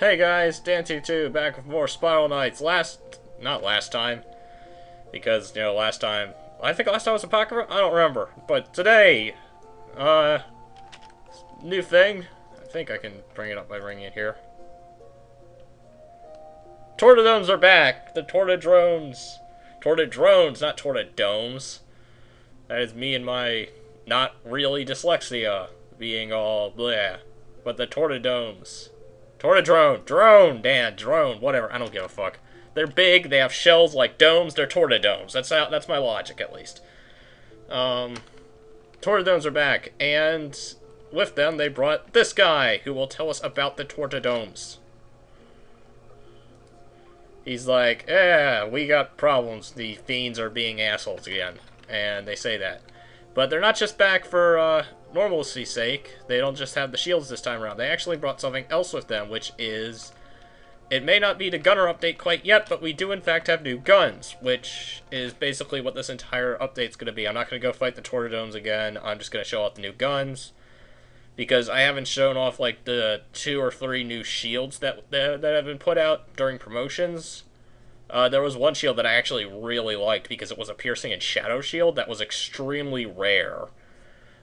Hey guys, Dan22 back with more Spiral Knights. Not last time, because, last time, I think last time was Apocrypha? I don't remember. But today, new thing. I think I can bring it up by bringing it here. Tortodornes are back! The Tortodornes. Tortodornes, not Tortodomes. That is me and my not really dyslexia being all bleh. But the Tortodomes. Drone, whatever, I don't give a fuck. They're big, they have shells like domes, they're Tortodomes. That's my logic, at least. Tortodomes are back, and with them they brought this guy, who will tell us about the Tortodomes. He's like, we got problems, the fiends are being assholes again, and they say that. But they're not just back for, normalcy's sake. They don't just have the shields this time around. They actually brought something else with them, which is... It may not be the gunner update quite yet, but we do in fact have new guns, which is basically what this entire update's going to be. I'm not going to go fight the Tortodomes again. I'm just going to show off the new guns, because I haven't shown off, like, the 2 or 3 new shields that have been put out during promotions. There was one shield that I actually really liked, because it was a piercing and shadow shield that was extremely rare.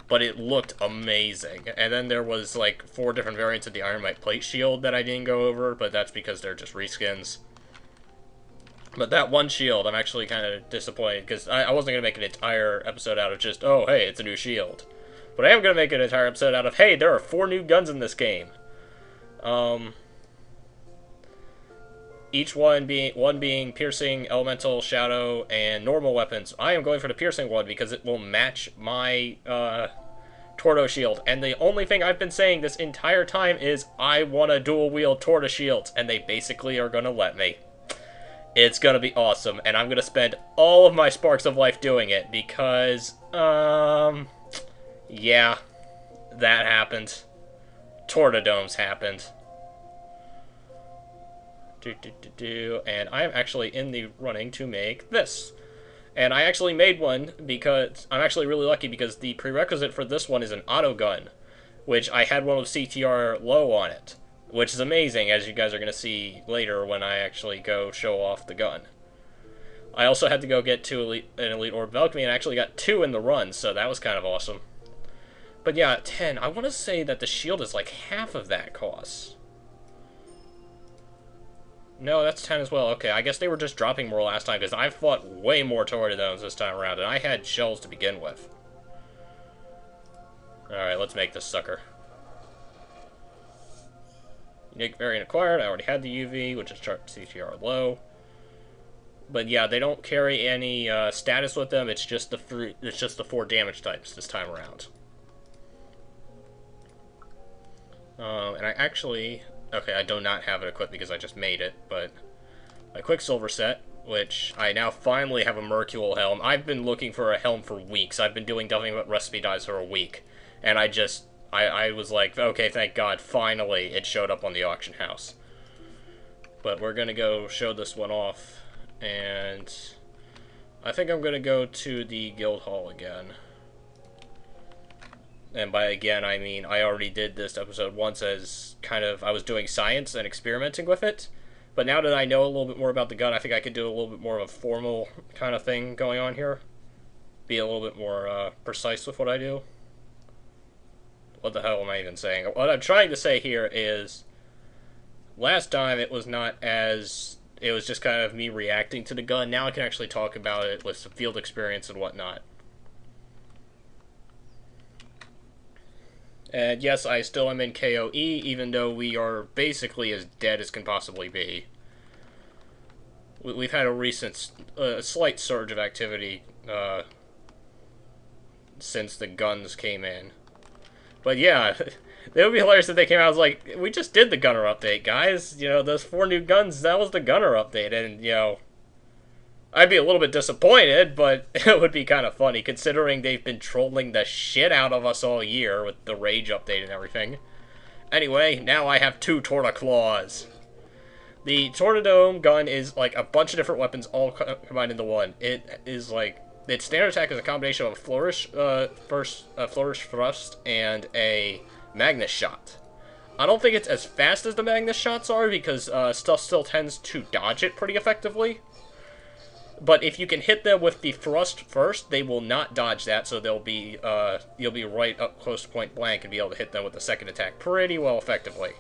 But it looked amazing. And then there was, like, 4 different variants of the Ironmite Plate Shield that I didn't go over, but that's because they're just reskins. But that one shield, I'm actually kind of disappointed, because I wasn't going to make an entire episode out of just, oh, hey, it's a new shield. But I am going to make an entire episode out of, hey, there are 4 new guns in this game. Each one being piercing, elemental, shadow, and normal weapons. I am going for the piercing one because it will match my Torto shield. And the only thing I've been saying this entire time is I want to dual wield Torto shields, and they basically are going to let me. It's going to be awesome, and I'm going to spend all of my Sparks of Life doing it because, yeah, that happened. Tortodomes happened. And I'm actually in the running to make this. And I actually made one because I'm actually really lucky because the prerequisite for this one is an auto gun, which I had one with CTR low on it, which is amazing, as you guys are going to see later when I actually go show off the gun. I also had to go get an Elite Orb of Alchemy, and I actually got 2 in the run, so that was kind of awesome. But yeah, 10. I want to say that the shield is like half of that cost. No, that's 10 as well. Okay, I guess they were just dropping more last time, because I fought way more Tortodones this time around, and I had shells to begin with. Alright, let's make this sucker. Unique variant acquired. I already had the UV, which is chart CTR low. But yeah, they don't carry any status with them. It's just the 4 damage types this time around. And I actually... Okay, I do not have it equipped because I just made it, but my Quicksilver set, which I now finally have a Mercule helm. I've been looking for a helm for weeks. I've been doing nothing but recipe dives for a week, and I was like, okay, thank God, finally it showed up on the auction house. But we're gonna go show this one off, and I think I'm gonna go to the guild hall again. And by again, I mean, I already did this episode once as kind of, I was doing science and experimenting with it. But now that I know a little bit more about the gun, I think I could do a little bit more of a formal kind of thing going on here. Be a little bit more precise with what I do. What the hell am I even saying? What I'm trying to say here is, last time it was not as, it was just kind of me reacting to the gun. Now I can actually talk about it with some field experience and whatnot. And yes, I still am in KOE, even though we are basically as dead as can possibly be. We've had a recent, slight surge of activity, since the guns came in. But yeah, it would be hilarious if they came out, I was like, we just did the gunner update, guys. You know, those 4 new guns, that was the gunner update, and, you know... I'd be a little bit disappointed, but it would be kind of funny, considering they've been trolling the shit out of us all year with the Rage update and everything. Anyway, now I have 2 Tortoclaws. The Tortodome gun is like a bunch of different weapons all combined into one. It is like, its standard attack is a combination of a Flourish Thrust and a Magnus Shot. I don't think it's as fast as the Magnus shots are, because stuff still tends to dodge it pretty effectively. But if you can hit them with the thrust first, they will not dodge that, so they'll be you'll be right up close to point blank and be able to hit them with the second attack pretty well effectively.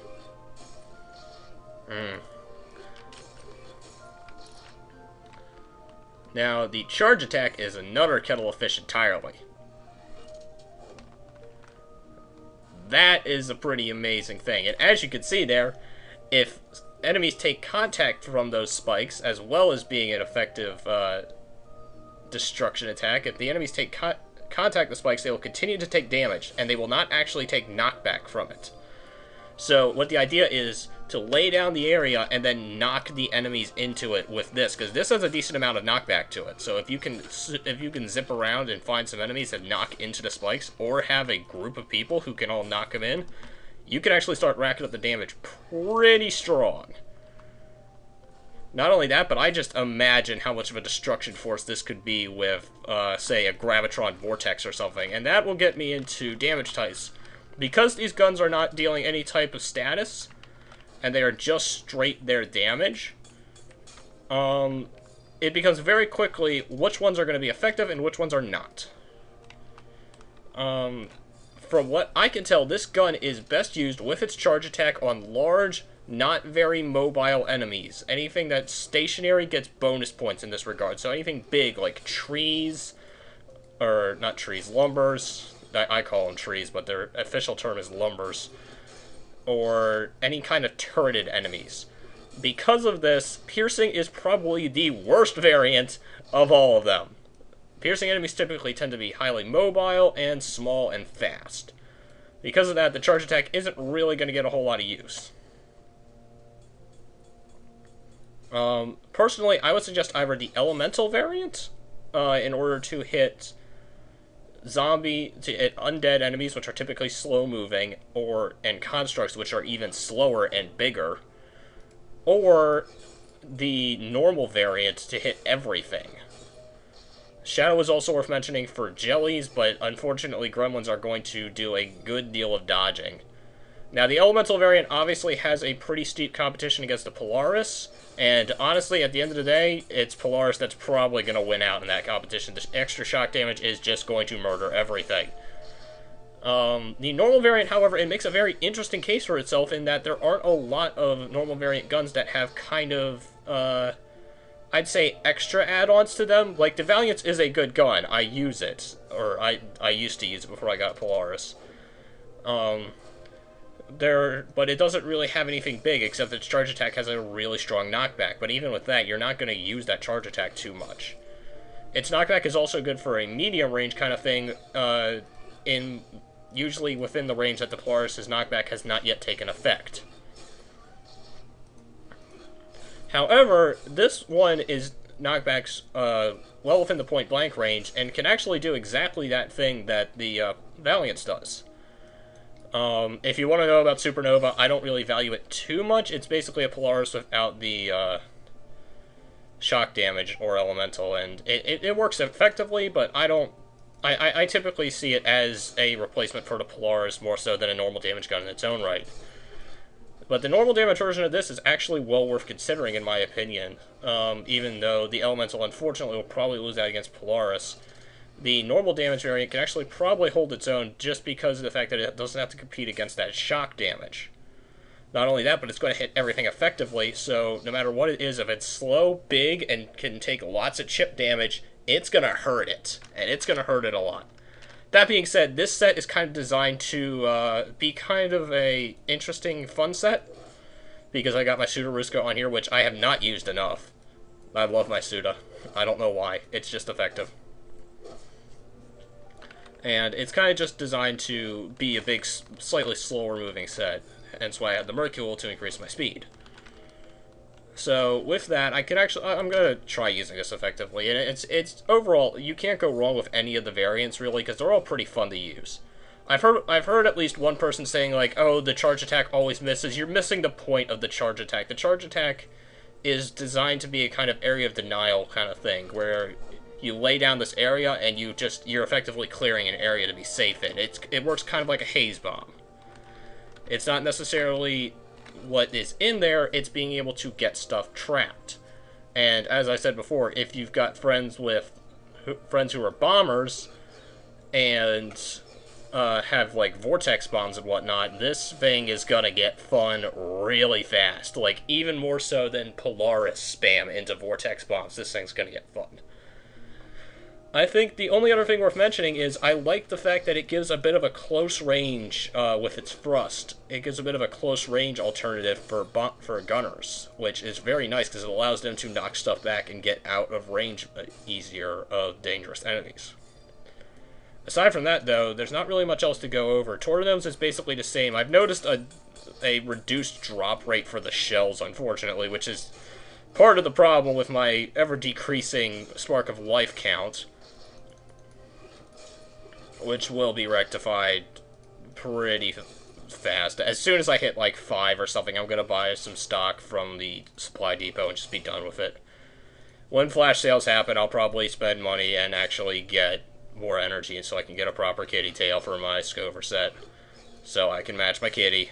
Now, the charge attack is another kettle of fish entirely. That is a pretty amazing thing, and as you can see there, if enemies take contact from those spikes, as well as being an effective destruction attack, if the enemies take contact the spikes, they will continue to take damage, and they will not actually take knockback from it. So what the idea is to lay down the area and then knock the enemies into it with this, because this has a decent amount of knockback to it. So if you can zip around and find some enemies that knock into the spikes, or have a group of people who can all knock them in, you can actually start racking up the damage pretty strong. Not only that, but I just imagine how much of a destruction force this could be with, say, a Gravitron Vortex or something. And that will get me into damage types. Because these guns are not dealing any type of status, and they are just straight their damage, it becomes very quickly which ones are going to be effective and which ones are not. From what I can tell, this gun is best used with its charge attack on large, not very mobile enemies. Anything that's stationary gets bonus points in this regard. So anything big, like trees, or not trees, lumbers. I call them trees, but their official term is lumbers. Or any kind of turreted enemies. Because of this, piercing is probably the worst variant of all of them. Piercing enemies typically tend to be highly mobile and small and fast. Because of that, the charge attack isn't really going to get a whole lot of use. Personally, I would suggest either the elemental variant, in order to hit undead enemies, which are typically slow-moving, and constructs, which are even slower and bigger, or the normal variant to hit everything. Shadow is also worth mentioning for jellies, but unfortunately gremlins are going to do a good deal of dodging. Now, the elemental variant obviously has a pretty steep competition against the Polaris, and honestly, at the end of the day, it's Polaris that's probably going to win out in that competition. The extra shock damage is just going to murder everything. The normal variant, however, it makes a very interesting case for itself in that there aren't a lot of normal variant guns that have kind of, I'd say, extra add-ons to them. Like, the Valiance is a good gun. I use it. Or, I used to use it before I got Polaris. But it doesn't really have anything big, except that its charge attack has a really strong knockback. But even with that, you're not going to use that charge attack too much. Its knockback is also good for a medium range kind of thing, usually within the range that the Polaris' knockback has not yet taken effect. However, this one is knockbacks well within the point-blank range, and can actually do exactly that thing that the Valiance does. If you want to know about Supernova, I don't really value it too much. It's basically a Polaris without the shock damage or elemental, and it works effectively, but I typically see it as a replacement for the Polaris more so than a normal damage gun in its own right. But the normal damage version of this is actually well worth considering, in my opinion, even though the elemental unfortunately will probably lose out against Polaris. The normal damage variant can actually probably hold its own just because of the fact that it doesn't have to compete against that shock damage. Not only that, but it's going to hit everything effectively, so no matter what it is, if it's slow, big, and can take lots of chip damage, it's going to hurt it. And it's going to hurt it a lot. That being said, this set is kind of designed to be kind of a interesting, fun set, because I got my Suda Ruska on here, which I have not used enough. I love my Suda. I don't know why. It's just effective. And it's kind of just designed to be a big, slightly slower moving set. Hence why I had the Mercule to increase my speed. So with that, I'm going to try using this effectively. And it's overall, you can't go wrong with any of the variants really, because they're all pretty fun to use. I've heard at least one person saying like, oh, the charge attack always misses. You're missing the point of the charge attack. The charge attack is designed to be a kind of area of denial kind of thing, where you lay down this area and you're effectively clearing an area to be safe in. It works kind of like a haze bomb. It's not necessarily what is in there, it's being able to get stuff trapped. And as I said before, if you've got friends who are bombers and have like vortex bombs and whatnot, this thing is gonna get fun really fast. Like even more so than Polaris spam into vortex bombs. This thing's gonna get fun. I think the only other thing worth mentioning is I like the fact that it gives a bit of a close range with its thrust. It gives a bit of a close range alternative for gunners, which is very nice because it allows them to knock stuff back and get out of range easier of dangerous enemies. Aside from that, though, there's not really much else to go over. Tortodornes is basically the same. I've noticed a reduced drop rate for the shells, unfortunately, which is part of the problem with my ever-decreasing Spark of Life count, which will be rectified pretty fast. As soon as I hit like 5 or something, I'm going to buy some stock from the supply depot and just be done with it. When flash sales happen, I'll probably spend money and actually get more energy so I can get a proper kitty tail for my Scover set, so I can match my kitty.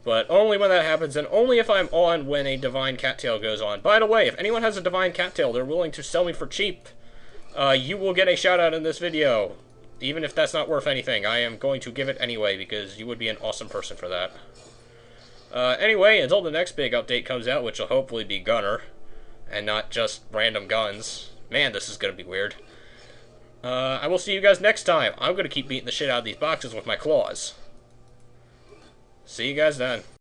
But only when that happens, and only if I'm on when a Divine Cattail goes on. By the way, if anyone has a Divine Cattail they're willing to sell me for cheap, you will get a shout out in this video. Even if that's not worth anything, I am going to give it anyway, because you would be an awesome person for that. Anyway, until the next big update comes out, which will hopefully be Gunner, and not just random guns. Man, this is going to be weird. I will see you guys next time. I'm going to keep beating the shit out of these boxes with my claws. See you guys then.